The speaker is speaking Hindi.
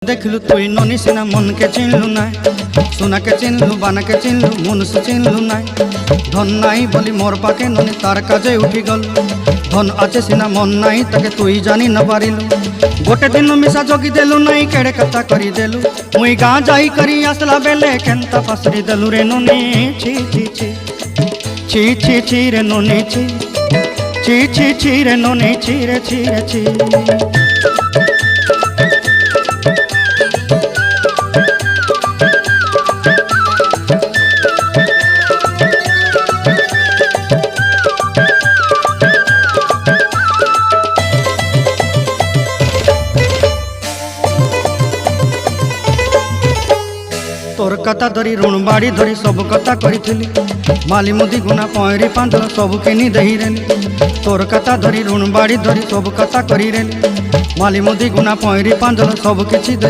देखलु तुई ननी सिना मन के चिन्हलु ना, सोना के चिन्हलु बाना के चिन्हलु मनुष्य चिन्हलु ना। धन नाई बोली मोर पाके ननी तार काजे उठी गल, धन आचे सिना मन नाई ताके तुई जानी न पारिलु। गोटे दिन मिसा जगी देलु नाई केड़े कथा करी देलु, मुई गाँ जाई करी आसला बेले केंता फासरी देलु रे ननी। छी छी छी छी छी छी रे ननी छी छी छी छी रे ननी छी रे छी रे छी। तोर कथा धरी ऋण बाड़ी धरी सब कथा करी, माली मुदी गुना पहरी पांदल सब किनी दही रेली। तोर कथा धरी ऋण बाड़ी धरी सब कथा करी रेली, माली मुदी गुना पहरी पांदल सब किछि दही।